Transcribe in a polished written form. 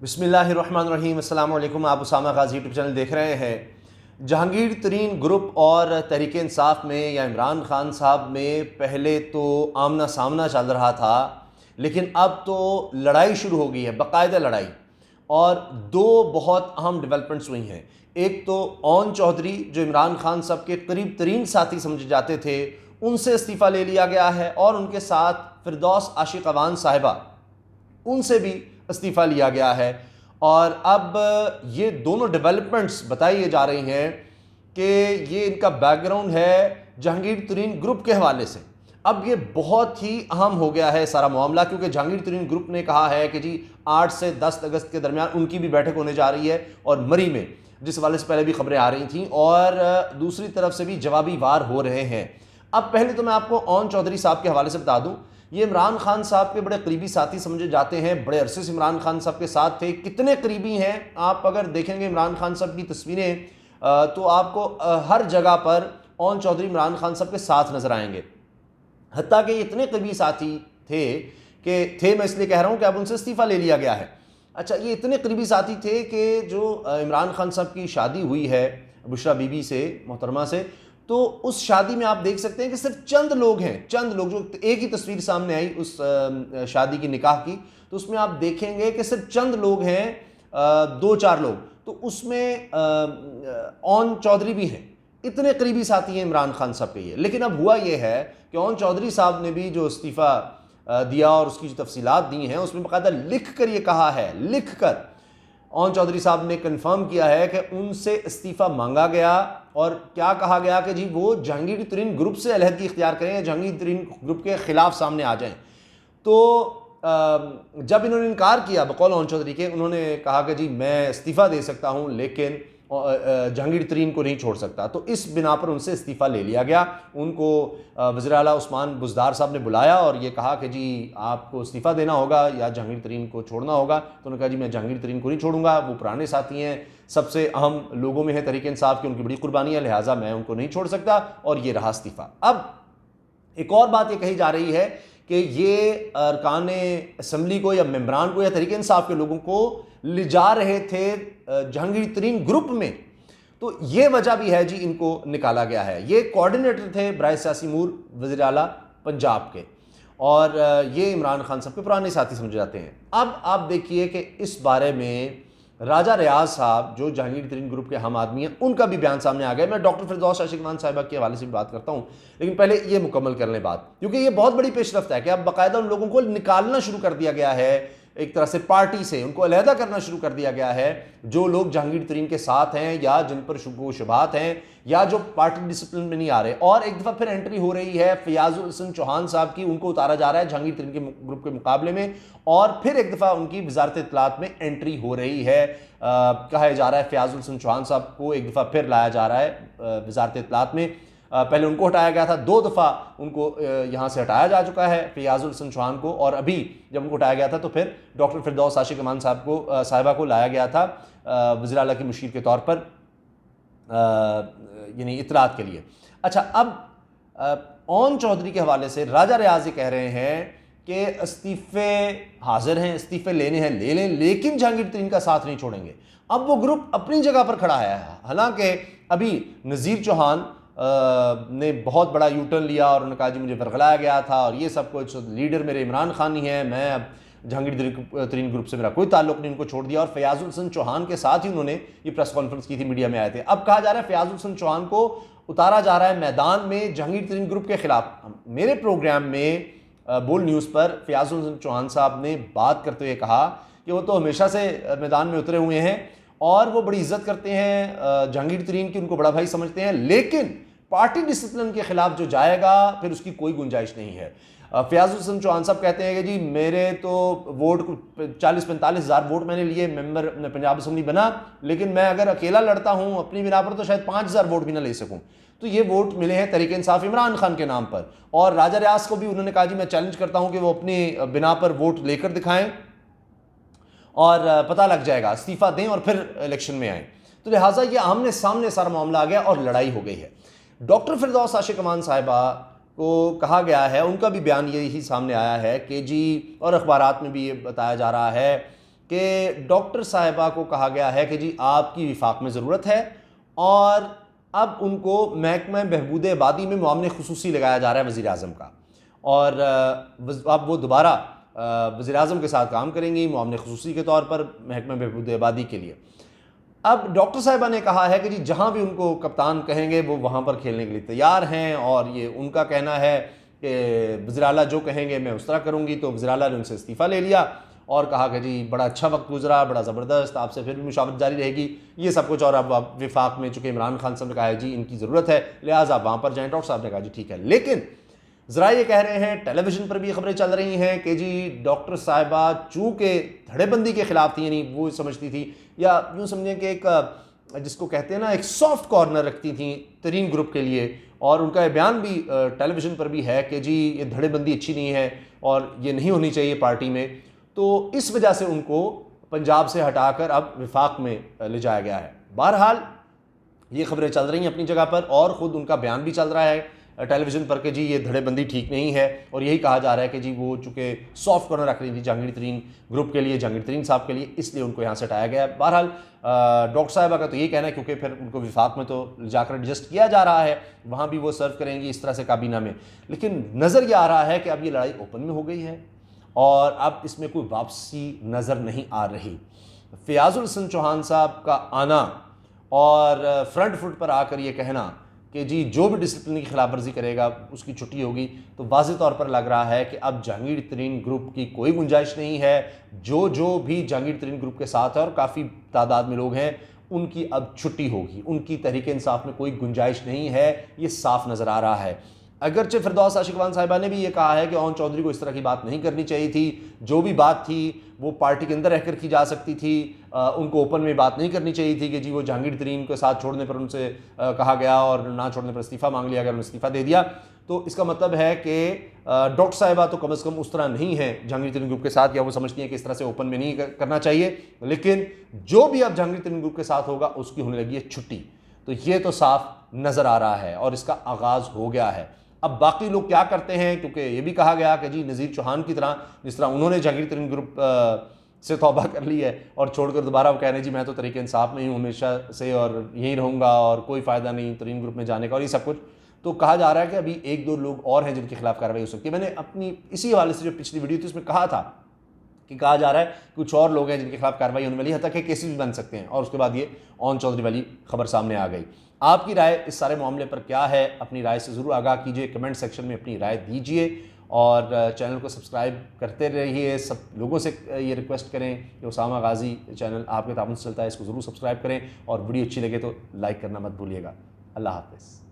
बिस्मिल्लाहिर्रहमानिर्रहीम। अस्सलाम वालेकुम। आप उसामा गाज़ी यूट्यूब चैनल देख रहे हैं। जहांगीर तरीन ग्रुप और तहरीक इंसाफ में या इमरान खान साहब में पहले तो आमना सामना चल रहा था, लेकिन अब तो लड़ाई शुरू हो गई है, बाकायदा लड़ाई। और दो बहुत अहम डेवलपमेंट्स हुई हैं। एक तो ओन चौधरी जो इमरान खान साहब के करीब तरीन साथी समझे जाते थे, उनसे इस्तीफ़ा ले लिया गया है, और उनके साथ फिरदौस आशिक अवान साहिबा, उनसे भी इस्तीफ़ा लिया गया है। और अब ये दोनों डेवलपमेंट्स बताई जा रही हैं कि ये इनका बैकग्राउंड है जहांगीर तरीन ग्रुप के हवाले से। अब ये बहुत ही अहम हो गया है सारा मामला, क्योंकि जहांगीर तरीन ग्रुप ने कहा है कि जी 8 से 10 अगस्त के दरमियान उनकी भी बैठक होने जा रही है, और मरी में, जिस हवाले से पहले भी खबरें आ रही थीं, और दूसरी तरफ से भी जवाबी वार हो रहे हैं। अब पहले तो मैं आपको ओन चौधरी साहब के हवाले से बता दूं, ये इमरान खान साहब के बड़े करीबी साथी समझे जाते हैं, बड़े अरसे से इमरान खान साहब के साथ थे। कितने करीबी हैं, आप अगर देखेंगे इमरान खान साहब की तस्वीरें तो आपको हर जगह पर ओन चौधरी इमरान खान साहब के साथ नजर आएंगे। हत्ता कि इतने करीबी साथी थे मैं इसलिए कह रहा हूं कि अब उनसे इस्तीफा ले लिया गया है। अच्छा, ये इतने करीबी साथी थे कि जो इमरान खान साहब की शादी हुई है बुशरा बीबी से, मोहतरमा से, तो उस शादी में आप देख सकते हैं कि सिर्फ चंद लोग हैं, चंद लोग। जो एक ही तस्वीर सामने आई उस शादी की, निकाह की, तो उसमें आप देखेंगे कि सिर्फ चंद लोग हैं, 2-4 लोग। तो उसमें ओन चौधरी भी हैं। इतने करीबी साथी हैं इमरान खान साहब के ये। लेकिन अब हुआ ये है कि ओन चौधरी साहब ने भी जो इस्तीफ़ा दिया और उसकी जो तफसीलात दी हैं, उसमें बाकायदा लिख कर ये कहा है, लिख कर ओन चौधरी साहब ने कंफर्म किया है कि उनसे इस्तीफ़ा मांगा गया, और क्या कहा गया कि जी वो जहांगीर तरीन ग्रुप से अलहदगी इख्तियार करें, जहांगीर तरीन ग्रुप के खिलाफ सामने आ जाएं। तो जब इन्होंने इनकार किया बकौल ओन चौधरी के, उन्होंने कहा कि जी मैं इस्तीफ़ा दे सकता हूं, लेकिन जहांगीर तरीन को नहीं छोड़ सकता। तो इस बिना पर उनसे इस्तीफ़ा ले लिया गया। उनको वज़ीर आला उस्मान बुज़दार साहब ने बुलाया और ये कहा कि जी आपको इस्तीफ़ा देना होगा या जहांगीर तरीन को छोड़ना होगा। तो उन्होंने कहा जी मैं जहांगीर तरीन को नहीं छोड़ूंगा, वो पुराने साथी हैं, सबसे अहम लोगों में है तहरीक इंसाफ की, उनकी बड़ी कुर्बानी है, लिहाजा मैं उनको नहीं छोड़ सकता, और ये रहा इस्तीफ़ा। अब एक और बात ये कही जा रही है कि ये अरकान असम्बली को या मेम्बरान को या तहरीक इंसाफ के लोगों को ले जा रहे थे जहांगीर तरीन ग्रुप में। तो ये वजह भी है जी इनको निकाला गया है। ये कोऑर्डिनेटर थे बराए सियासी अमूर वज़ीर आला पंजाब के, और ये इमरान खान साहब के पुराने साथी समझे जाते हैं। अब आप देखिए कि इस बारे में राजा रियाज साहब जो जहांगीर तरीन ग्रुप के हम आदमी हैं, उनका भी बयान सामने आ गया। मैं डॉक्टर फिरदौस आशिक अवान साहिबा के हवाले से भी बात करता हूं, लेकिन पहले ये मुकम्मल कर लें बात, क्योंकि ये बहुत बड़ी पेशरफ्त है कि अब बाकायदा उन लोगों को निकालना शुरू कर दिया गया है, एक तरह से पार्टी से उनको अलहदा करना शुरू कर दिया गया है। जो लोग जहांगीर तरीन के साथ हैं या जिन पर शुबहात हैं या जो पार्टी डिसिप्लिन में नहीं आ रहे, और एक दफ़ा फिर एंट्री हो रही है फयाजुल हसन चौहान साहब की, उनको उतारा जा रहा है जहांगीर तरीन के ग्रुप के मुकाबले में, और फिर एक दफ़ा उनकी वजारत इत्तलात में एंट्री हो रही है। कहा जा रहा है फयाजुल हसन चौहान साहब को एक दफ़ा फिर लाया जा रहा है वजारत इत्तलात में। पहले उनको हटाया गया था, 2 दफ़ा उनको यहाँ से हटाया जा चुका है फयाजुल हसन चौहान को, और अभी जब उनको हटाया गया था तो फिर डॉक्टर फिरदौस आशिक अवान साहब को साहिबा को लाया गया था वज़ीर आला की मुशीर के तौर पर, यानी इत्तलात के लिए। अच्छा, अब ओन चौधरी के हवाले से राजा रियाज ये कह रहे हैं कि इस्तीफ़े हाजिर हैं, इस्तीफ़े लेने हैं ले लें, लेकिन जहांगीर तरीन का साथ नहीं छोड़ेंगे। अब वो ग्रुप अपनी जगह पर खड़ा है। हालांकि अभी नज़ीर चौहान ने बहुत बड़ा यूटर्न लिया और उन्होंने कहा जी मुझे वर्गलाया गया था और ये सब कुछ, लीडर मेरे इमरान खान ही है, मैं अब जहांगीर तरीन ग्रुप से मेरा कोई ताल्लुक नहीं, उनको छोड़ दिया। और फयाजुल हसन चौहान के साथ ही उन्होंने ये प्रेस कॉन्फ्रेंस की थी, मीडिया में आए थे। अब कहा जा रहा है फयाजुल हसन चौहान को उतारा जा रहा है मैदान में जहांगीर तरीन ग्रुप के खिलाफ। मेरे प्रोग्राम में बोल न्यूज़ पर फयाजुल हसन चौहान साहब ने बात करते हुए कहा कि वो तो हमेशा से मैदान में उतरे हुए हैं और वो बड़ी इज्जत करते हैं जहांगीर तरीन की, उनको बड़ा भाई समझते हैं, लेकिन पार्टी डिसिप्लिन के खिलाफ जो जाएगा फिर उसकी कोई गुंजाइश नहीं है। फयाजुल हसन चौहान साहब कहते हैं कि जी मेरे तो वोट 40-45 हज़ार वोट मैंने लिए, मेंबर पंजाब असम्बली बना, लेकिन मैं अगर अकेला लड़ता हूं अपनी बिना पर तो शायद 5,000 वोट भी ना ले सकूं। तो ये वोट मिले हैं तहरीक इंसाफ इमरान खान के नाम पर। और राजा रियाज को भी उन्होंने कहा जी मैं चैलेंज करता हूं कि वो अपनी बिना पर वोट लेकर दिखाएं और पता लग जाएगा, इस्तीफा दें और फिर इलेक्शन में आए। तो लिहाजा ये आमने सामने सारा मामला आ गया और लड़ाई हो गई है। डॉक्टर फिरदौस आशिक अवान साहिबा को कहा गया है, उनका भी बयान यही सामने आया है कि जी, और अखबारात में भी ये बताया जा रहा है कि डॉक्टर साहिबा को कहा गया है कि जी आपकी विफाक में ज़रूरत है और अब उनको महकमा बहबूद आबादी में मामले खुसूसी लगाया जा रहा है वज़ीर आज़म का, और अब वो दोबारा वज़ीर आज़म के साथ काम करेंगी मामले खुसूसी के तौर पर महकमा बहबूद आबादी के लिए। अब डॉक्टर साहिबा ने कहा है कि जी जहाँ भी उनको कप्तान कहेंगे वो वहाँ पर खेलने के लिए तैयार हैं, और ये उनका कहना है कि वज़ीर आला जो कहेंगे मैं उस तरह करूँगी। तो वज़ीर आला ने उनसे इस्तीफ़ा ले लिया और कहा कि जी बड़ा अच्छा वक्त गुजरा, बड़ा ज़बरदस्त, आपसे फिर भी मुशावरत जारी रहेगी, ये सब कुछ। और अब विफाक में चूँकि इमरान खान साहब ने कहा है जी इनकी ज़रूरत है लिहाजा आप वहाँ पर जाएँ, डॉक्टर साहब ने कहा जी ठीक है। लेकिन ज़रा ये कह रहे हैं, टेलीविज़न पर भी खबरें चल रही हैं कि जी डॉक्टर साहिबा चूँकि धड़ेबंदी के ख़िलाफ़ थी, यानी वो समझती थी, या यूँ समझें कि एक जिसको कहते हैं ना एक सॉफ्ट कॉर्नर रखती थी तरीन ग्रुप के लिए, और उनका ये बयान भी टेलीविज़न पर भी है कि जी ये धड़ेबंदी अच्छी नहीं है और ये नहीं होनी चाहिए पार्टी में। तो इस वजह से उनको पंजाब से हटाकर अब विफाक में ले जाया गया है। बहरहाल ये खबरें चल रही हैं अपनी जगह पर, और ख़ुद उनका बयान भी चल रहा है टेलीविज़न पर कि जी ये धड़ेबंदी ठीक नहीं है, और यही कहा जा रहा है कि जी वो चूँकि सॉफ्ट कॉर्नर रख रही थी जहांगीर तरीन ग्रुप के लिए, जहांगीर तरीन साहब के लिए, इसलिए उनको यहाँ से हटाया गया है। बहरहाल डॉक्टर साहिबा का तो यही कहना है क्योंकि फिर उनको विफाक में तो जाकर एडजस्ट किया जा रहा है, वहाँ भी वो सर्व करेंगी इस तरह से काबीना में। लेकिन नज़र ये आ रहा है कि अब ये लड़ाई ओपन में हो गई है और अब इसमें कोई वापसी नज़र नहीं आ रही। फ़याज़ुल हसन चौहान साहब का आना और फ्रंट फुट पर आकर ये कहना कि जी जो भी डिसिप्लिन की खिलाफ वर्जी करेगा उसकी छुट्टी होगी, तो वाज़ेह तौर पर लग रहा है कि अब जहांगीर तरीन ग्रुप की कोई गुंजाइश नहीं है। जो भी जहांगीर तरीन ग्रुप के साथ है और काफ़ी तादाद में लोग हैं, उनकी अब छुट्टी होगी, उनकी तहरीक इंसाफ में कोई गुंजाइश नहीं है, ये साफ नज़र आ रहा है। अगरचे फिरदौस आशिकवान साहिबा ने भी ये कहा है कि ओन चौधरी को इस तरह की बात नहीं करनी चाहिए थी, जो भी बात थी वो पार्टी के अंदर रहकर की जा सकती थी, उनको ओपन में बात नहीं करनी चाहिए थी कि जी वो जहांगीर तरीन के साथ छोड़ने पर उनसे कहा गया और ना छोड़ने पर इस्तीफ़ा मांग लिया, अगर उन्होंने इस्तीफ़ा दे दिया तो इसका मतलब है कि डॉक्टर साहिबा तो कम अज़ कम उस तरह नहीं है जहांगीर तरीन ग्रुप के साथ, या वो समझती हैं कि इस तरह से ओपन में नहीं करना चाहिए। लेकिन जो भी अब जहांगीर तरीन ग्रुप के साथ होगा उसकी होने लगी है छुट्टी, तो ये तो साफ नज़र आ रहा है और इसका आगाज़ हो गया है। अब बाकी लोग क्या करते हैं, क्योंकि ये भी कहा गया कि जी नज़ीर चौहान की तरह जिस तरह उन्होंने जहांगीर तरीन ग्रुप से तौबा कर ली है और छोड़कर दोबारा वो कह रहे हैं जी मैं तो तरीके इंसाफ में ही हूँ हमेशा से और यहीं रहूँगा और कोई फ़ायदा नहीं तरीन ग्रुप में जाने का, और ये सब कुछ। तो कहा जा रहा है कि अभी 1-2 लोग और हैं जिनके खिलाफ कार्रवाई हो सकती है। मैंने अपनी इसी हवाले से जो पिछली वीडियो थी उसमें कहा था कि कहा जा रहा है कुछ और लोग हैं जिनके खिलाफ कार्रवाई होने वाली है, यहाँ तक कि केसेस भी बन सकते हैं, और उसके बाद ये ओन चौधरी वाली खबर सामने आ गई। आपकी राय इस सारे मामले पर क्या है, अपनी राय से ज़रूर आगाह कीजिए, कमेंट सेक्शन में अपनी राय दीजिए और चैनल को सब्सक्राइब करते रहिए। सब लोगों से ये रिक्वेस्ट करें कि उसामा गाजी चैनल आपके ताबन से चलता है, इसको ज़रूर सब्सक्राइब करें और वीडियो अच्छी लगे तो लाइक करना मत भूलिएगा। अल्लाह हाफ़िज़।